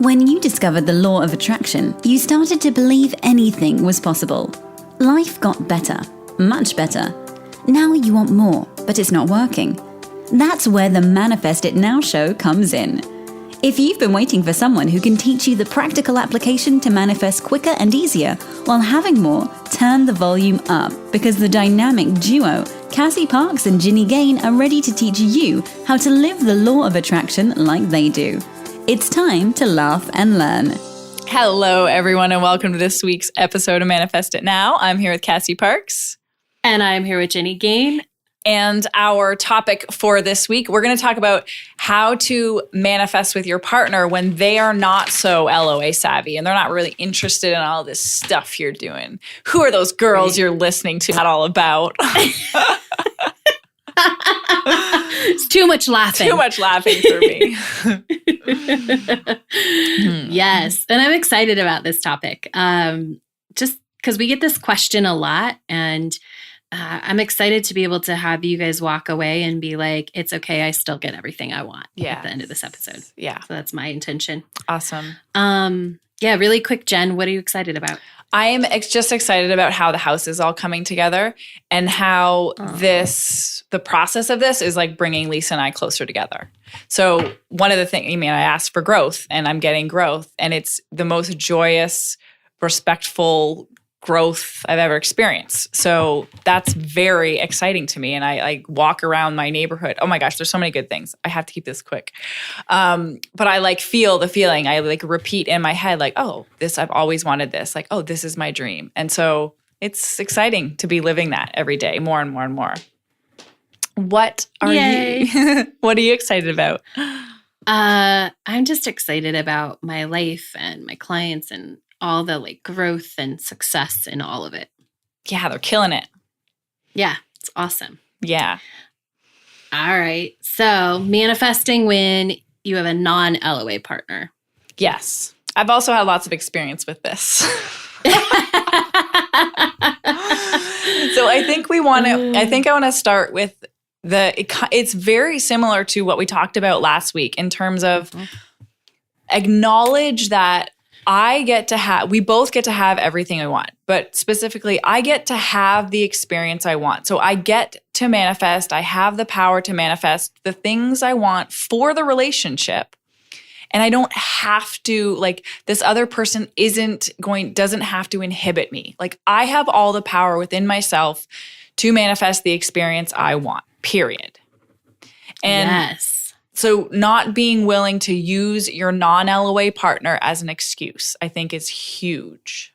When you discovered the law of attraction, you started to believe anything was possible. Life got better, much better. Now you want more, but it's not working. That's where the Manifest It Now show comes in. If you've been waiting for someone who can teach you the practical application to manifest quicker and easier while having more, turn the volume up, because the dynamic duo, Cassie Parks and Ginny Gain, are ready to teach you how to live the law of attraction like they do. It's time to laugh and learn. Hello, everyone, and welcome to this week's episode of Manifest It Now. I'm here with Cassie Parks. And I'm here with Ginny Gain. And our topic for this week, we're going to talk about how to manifest with your partner when they are not so LOA savvy and they're not really interested in all this stuff you're doing. Who are those girls you're listening to? Not all about. It's too much laughing. Too much laughing for me. Yes. And I'm excited about this topic. Just because we get this question a lot, and I'm excited to be able to have you guys walk away and be like, it's okay, I still get everything I want at the end of this episode. Yeah. So that's my intention. Awesome. Yeah, really quick, Jen, what are you excited about? I am just excited about how the house is all coming together and how the process of this is like bringing Lisa and I closer together. So one of the things, I asked for growth and I'm getting growth, and it's the most joyous, respectful growth I've ever experienced. So that's very exciting to me. And I walk around my neighborhood. Oh my gosh, there's so many good things. I have to keep this quick. But I feel the feeling. I repeat in my head, oh, this, I've always wanted this. Oh, this is my dream. And so it's exciting to be living that every day, more and more and more. What are you? What are you excited about? I'm just excited about my life and my clients and all the growth and success in all of it. Yeah, they're killing it. Yeah, it's awesome. Yeah. All right. So manifesting when you have a non-LOA partner. Yes. I've also had lots of experience with this. So I think I want to start with it's very similar to what we talked about last week in terms of acknowledge that we both get to have everything I want, but specifically, I get to have the experience I want. So I get to manifest. I have the power to manifest the things I want for the relationship. And I don't have to, this other person doesn't have to inhibit me. I have all the power within myself to manifest the experience I want, period. And yes. So not being willing to use your non-LOA partner as an excuse, I think, is huge.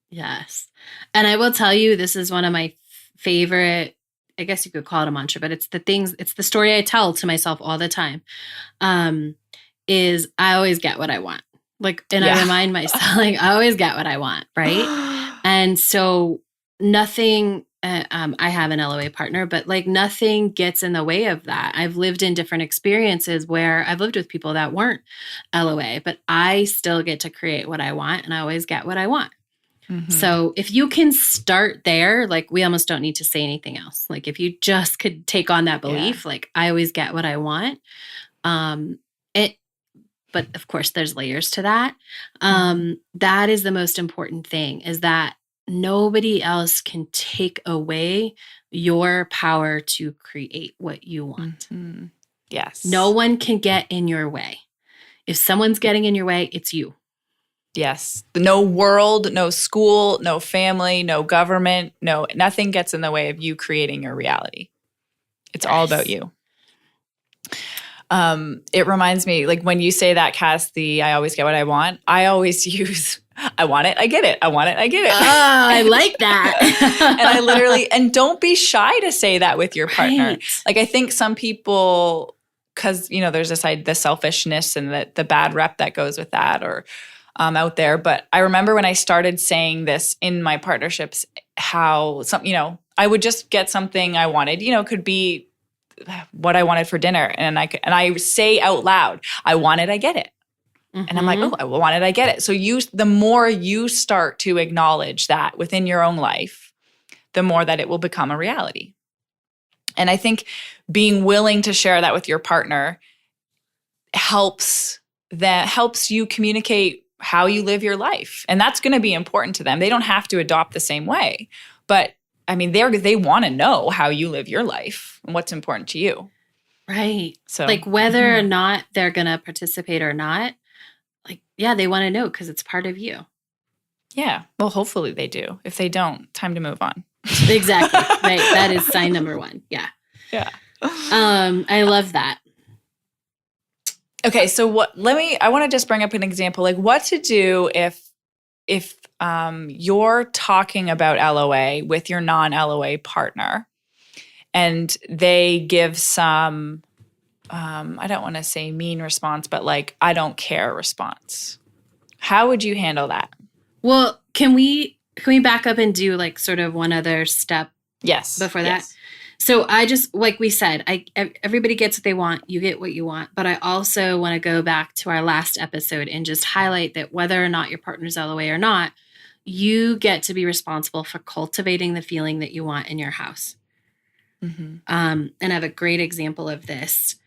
Yes. And I will tell you, this is one of my favorite, I guess you could call it a mantra, but it's the story I tell to myself all the time, is I always get what I want. I remind myself, I always get what I want, right? And so nothing... I have an LOA partner, but nothing gets in the way of that. I've lived in different experiences where I've lived with people that weren't LOA, but I still get to create what I want, and I always get what I want. Mm-hmm. So if you can start there, we almost don't need to say anything else. If you just could take on that belief, I always get what I want. But of course there's layers to that. That is the most important thing, is that nobody else can take away your power to create what you want. Mm-hmm. Yes. No one can get in your way. If someone's getting in your way, it's you. Yes. No world, no school, no family, no government, nothing gets in the way of you creating your reality. It's all about you. It reminds me, when you say that, Cass, I always get what I want, I always use, I want it, I get it. I want it, I get it. Oh, I like that. And don't be shy to say that with your partner. Right. I think some people, because, there's the selfishness and the bad rep that goes with that or out there. But I remember when I started saying this in my partnerships, how I would just get something I wanted, could be what I wanted for dinner. And I say out loud, I want it, I get it. Mm-hmm. And I'm like, oh, I want it, I get it. So the more you start to acknowledge that within your own life, the more that it will become a reality. And I think being willing to share that with your partner helps that helps you communicate how you live your life. And that's going to be important to them. They don't have to adopt the same way. But I mean, they want to know how you live your life and what's important to you. Right. So like whether or not they're going to participate or not, like, yeah, they want to know because it's part of you. Yeah. Well, hopefully they do. If they don't, time to move on. Exactly. Right. That is sign number one. Yeah. Yeah. I love that. Okay. So I want to just bring up an example, like what to do if you're talking about LOA with your non-LOA partner and they give some, I don't want to say mean response, but like, I don't care response. How would you handle that? Well, can we back up and do like sort of one other step? Yes. Before that. Yes. So I just, like we said, everybody gets what they want. You get what you want. But I also want to go back to our last episode and just highlight that whether or not your partner's LOA or not, you get to be responsible for cultivating the feeling that you want in your house. Mm-hmm. And I have a great example of this,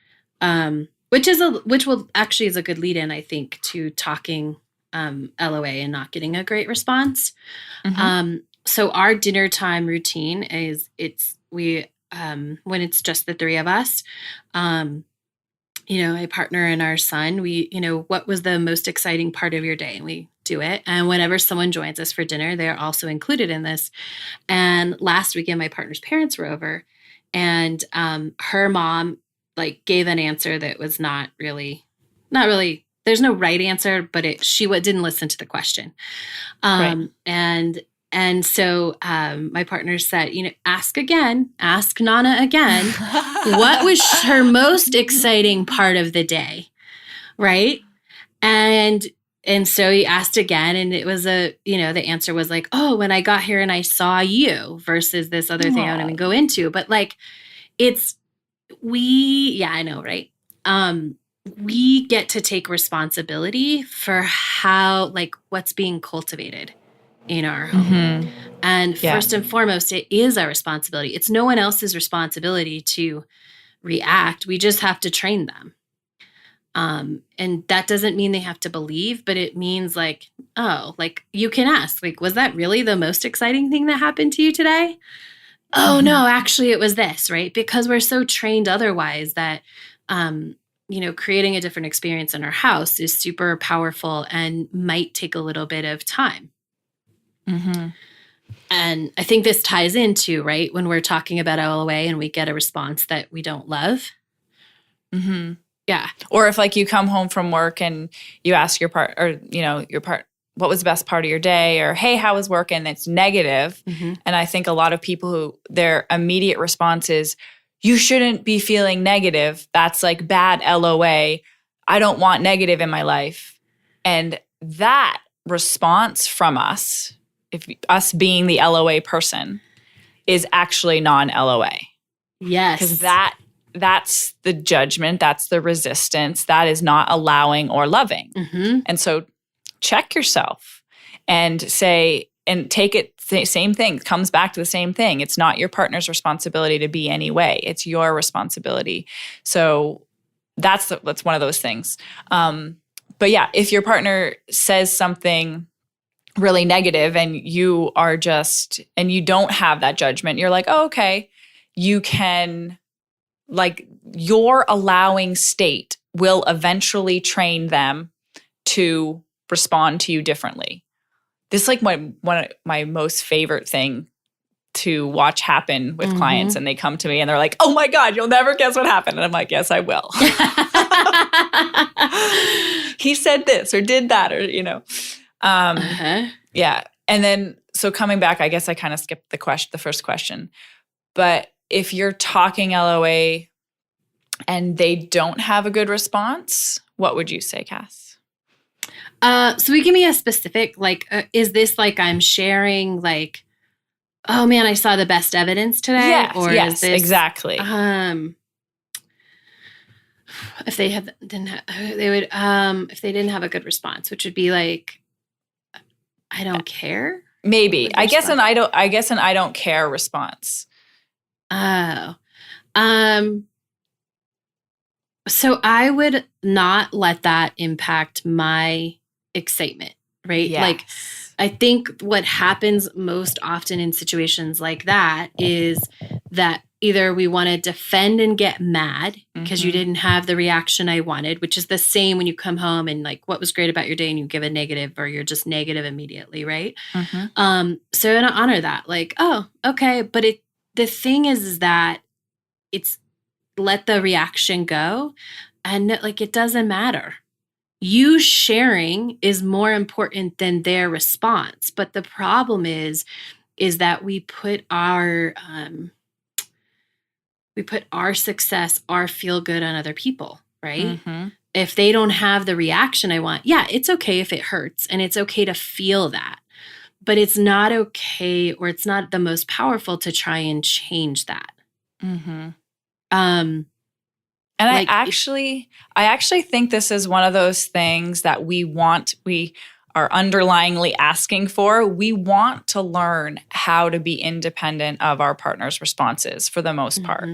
which is a good lead in, I think, to talking LOA and not getting a great response. Mm-hmm. So our dinner time routine is when it's just the three of us, my partner and our son, what was the most exciting part of your day? And we do it. And whenever someone joins us for dinner, they're also included in this. And last weekend, my partner's parents were over and her mom like gave an answer that was not really, there's no right answer, but she didn't listen to the question. Right. And so my partner said, ask Nana again, what was her most exciting part of the day? Right. And so he asked again, and it was the answer was like, oh, when I got here and I saw you versus this other thing I don't even go into. But like, I know. Right. We get to take responsibility for how, like, what's being cultivated in our home. Mm-hmm. And first and foremost, it is our responsibility. It's no one else's responsibility to react. We just have to train them. And that doesn't mean they have to believe, but it means like, oh, like you can ask, like, was that really the most exciting thing that happened to you today? Oh, no, actually it was this, right? Because we're so trained otherwise that, creating a different experience in our house is super powerful and might take a little bit of time. Mm-hmm. And I think this ties into, right, when we're talking about LOA and we get a response that we don't love. Mm-hmm. Yeah. Or if like you come home from work and you ask your what was the best part of your day? Or, hey, how was work? And it's negative. Mm-hmm. And I think a lot of people who their immediate response is, you shouldn't be feeling negative. That's like bad LOA. I don't want negative in my life. And that response from us, us being the LOA person, is actually non-LOA. Yes. Because that's the judgment, that's the resistance, that is not allowing or loving. Mm-hmm. And so check yourself and say, and take it, same thing, comes back to the same thing. It's not your partner's responsibility to be any way. It's your responsibility. So that's one of those things. But yeah, if your partner says something really negative and you don't have that judgment, you're like, oh, okay, you can, like, your allowing state will eventually train them to respond to you differently. This is like one of my most favorite thing to watch happen with clients, and they come to me and they're like, oh my God, you'll never guess what happened. And I'm like, yes, I will. He said this or did that, or, yeah. And then, so coming back, I guess I kind of skipped the first question, but if you're talking LOA and they don't have a good response, what would you say, Cass? So we give me a specific, like, is this like I'm sharing, like, oh man, I saw the best evidence today? Yes, or yes, is this, exactly. If they didn't have a good response, which would be like, I don't care. Maybe. I guess an I don't care response. Oh. So I would not let that impact my excitement, right? Yes. Like, I think what happens most often in situations like that is that either we want to defend and get mad because you didn't have the reaction I wanted, which is the same when you come home and like, what was great about your day, and you give a negative, or you're just negative immediately, right? So I'm gonna honor that, like, oh, okay. But the thing is that it's let the reaction go, and like, it doesn't matter. You sharing is more important than their response. But the problem is that we put our success, our feel good on other people, right? If they don't have the reaction I want, yeah, it's okay if it hurts, and it's okay to feel that. But it's not okay, or it's not the most powerful to try and change that. And like, I actually think this is one of those things that we are underlyingly asking for. We want to learn how to be independent of our partner's responses for the most part.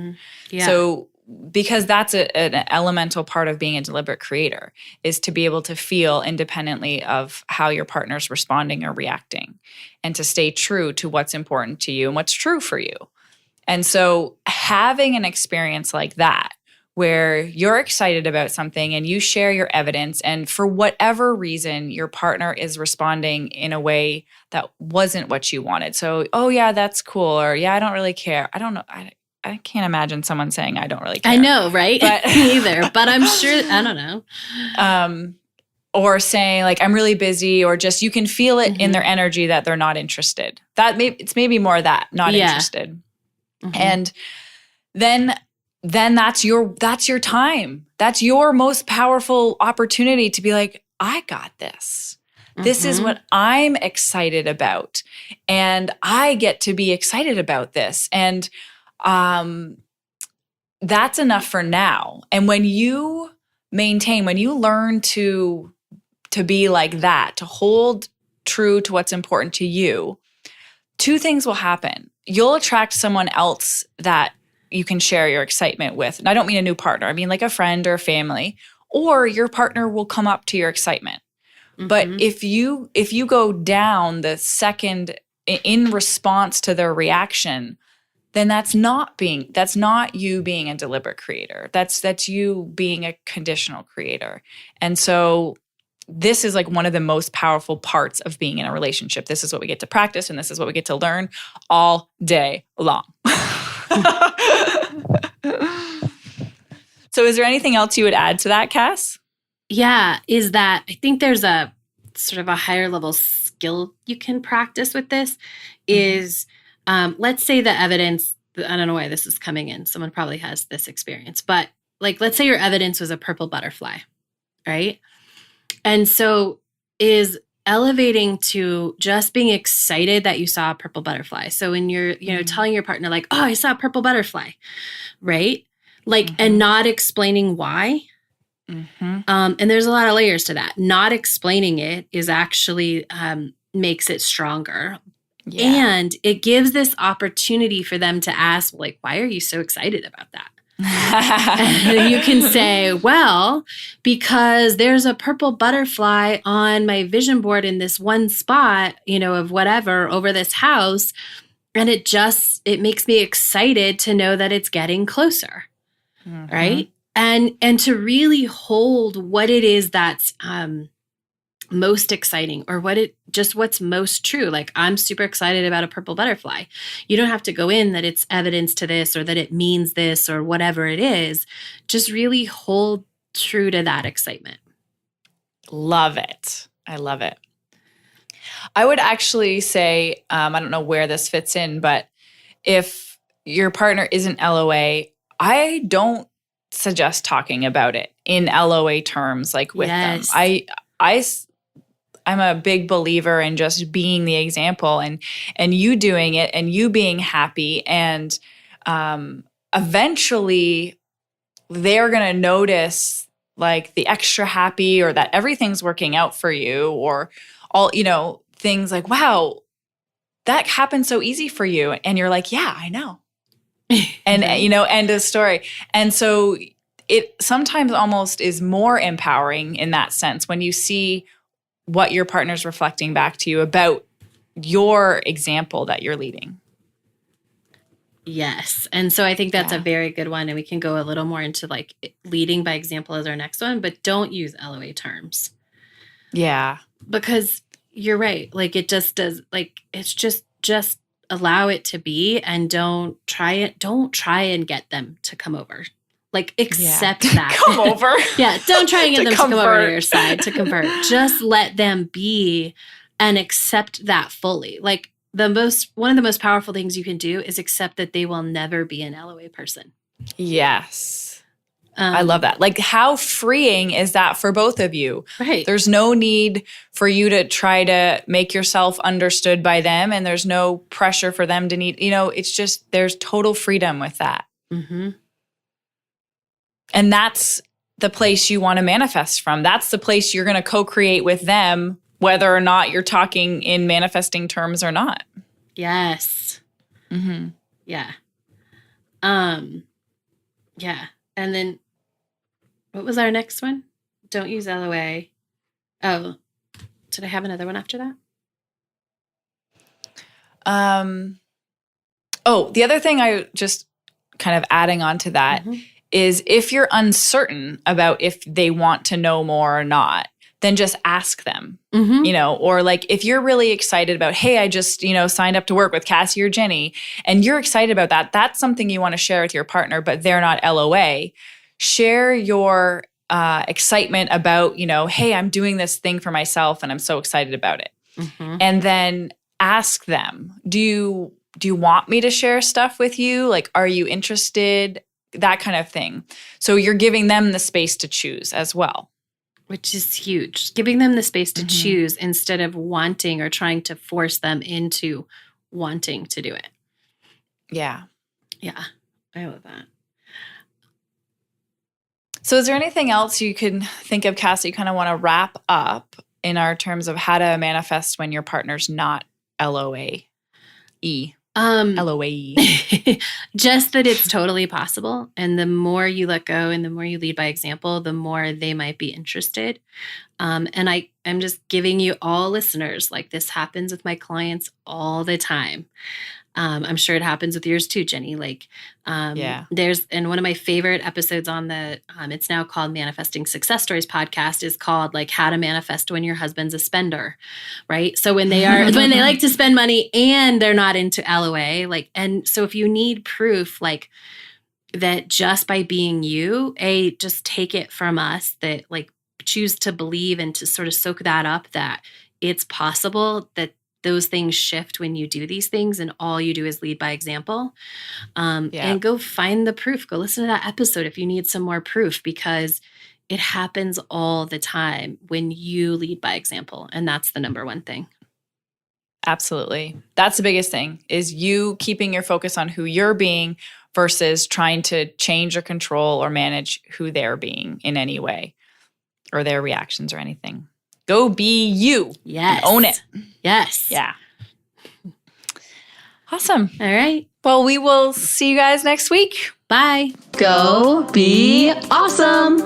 Yeah. So, because that's an elemental part of being a deliberate creator, is to be able to feel independently of how your partner's responding or reacting, and to stay true to what's important to you and what's true for you. And so having an experience like that, where you're excited about something and you share your evidence, and for whatever reason, your partner is responding in a way that wasn't what you wanted. So, oh yeah, that's cool. Or yeah, I don't really care. I don't know. I can't imagine someone saying, I don't really care. I know, right? But Me either. But I'm sure, I don't know. Or saying like, I'm really busy, or just, you can feel it in their energy that they're not interested. It's maybe more that, not interested. And then that's your time. That's your most powerful opportunity to be like, I got this. This is what I'm excited about. And I get to be excited about this. And that's enough for now. And when you learn to be like that, to hold true to what's important to you, two things will happen. You'll attract someone else that you can share your excitement with. And I don't mean a new partner. I mean like a friend or a family, or your partner will come up to your excitement. But if you go down the second in response to their reaction, then that's not you being a deliberate creator. That's you being a conditional creator. And so this is like one of the most powerful parts of being in a relationship. This is what we get to practice, and this is what we get to learn all day long. So is there anything else you would add to that, Cass? Yeah, is that I think there's a sort of a higher level skill you can practice with this is, let's say the evidence, I don't know why this is coming in. Someone probably has this experience, but like, let's say your evidence was a purple butterfly, right? And so is elevating to just being excited that you saw a purple butterfly. So when you're, telling your partner like, oh, I saw a purple butterfly, right? Like, and not explaining why. And there's a lot of layers to that. Not explaining it is actually makes it stronger. Yeah. And it gives this opportunity for them to ask, like, why are you so excited about that? And you can say, well, because there's a purple butterfly on my vision board in this one spot, of whatever over this house. And it makes me excited to know that it's getting closer. Right. And to really hold what it is that's most exciting, or what's most true. Like, I'm super excited about a purple butterfly. You don't have to go in that it's evidence to this, or that it means this, or whatever it is. Just really hold true to that excitement. Love it. I love it. I would actually say, I don't know where this fits in, but if your partner isn't LOA, I don't suggest talking about it in LOA terms, like with them. I'm a big believer in just being the example, and you doing it, and you being happy, and eventually they're going to notice like the extra happy, or that everything's working out for you, or all, things like, wow, that happened so easy for you. And you're like, yeah, I know. And, end of story. And so it sometimes almost is more empowering in that sense when you see what your partner's reflecting back to you about your example that you're leading. Yes. And so I think that's a very good one. And we can go a little more into like leading by example as our next one, but don't use LOA terms. Yeah. Because you're right. Like it just does, like it's just allow it to be and don't try and get them to come over. Like accept that. Come over. Yeah. Don't try and get them to come over to your side to convert. Just let them be and accept that fully. Like one of the most powerful things you can do is accept that they will never be an LOA person. Yes. I love that. Like how freeing is that for both of you? Right. There's no need for you to try to make yourself understood by them, and there's no pressure for them to need, it's just there's total freedom with that. Mm-hmm. And that's the place you want to manifest from. That's the place you're going to co-create with them, whether or not you're talking in manifesting terms or not. Yes. Mm-hmm. Yeah. Yeah. And then what was our next one? Don't use LOA. Oh, did I have another one after that? The other thing I just kind of adding on to that is if you're uncertain about if they want to know more or not, then just ask them, or like if you're really excited about, hey, I just, signed up to work with Cassie or Ginny, and you're excited about that, that's something you want to share with your partner, but they're not LOA. Share your excitement about, hey, I'm doing this thing for myself and I'm so excited about it. Mm-hmm. And then ask them, do you want me to share stuff with you? Like, are you interested? That kind of thing. So you're giving them the space to choose as well. Which is huge. Giving them the space to choose instead of wanting or trying to force them into wanting to do it. Yeah. Yeah. I love that. So is there anything else you can think of, Cassie, you kind of want to wrap up in our terms of how to manifest when your partner's not LOA-E? LOA-E. Just that it's totally possible. And the more you let go and the more you lead by example, the more they might be interested. And I'm just giving you all listeners, like this happens with my clients all the time. I'm sure it happens with yours too, Ginny. Like, there's, and one of my favorite episodes on the, it's now called Manifesting Success Stories podcast, is called like How to Manifest When Your Husband's a Spender, right? So when they like to spend money and they're not into LOA, like, and so if you need proof, like that just by being you, just take it from us that like choose to believe and to sort of soak that up, that it's possible that those things shift when you do these things and all you do is lead by example. And go find the proof. Go listen to that episode if you need some more proof, because it happens all the time when you lead by example. And that's the number one thing. Absolutely. That's the biggest thing, is you keeping your focus on who you're being versus trying to change or control or manage who they're being in any way or their reactions or anything. Go be you. Yes. And own it. Yes. Yeah. Awesome. All right. Well, we will see you guys next week. Bye. Go be awesome.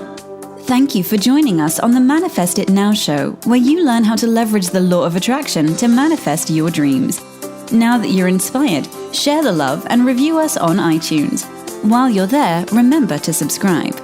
Thank you for joining us on the Manifest It Now show, where you learn how to leverage the law of attraction to manifest your dreams. Now that you're inspired, share the love and review us on iTunes. While you're there, remember to subscribe.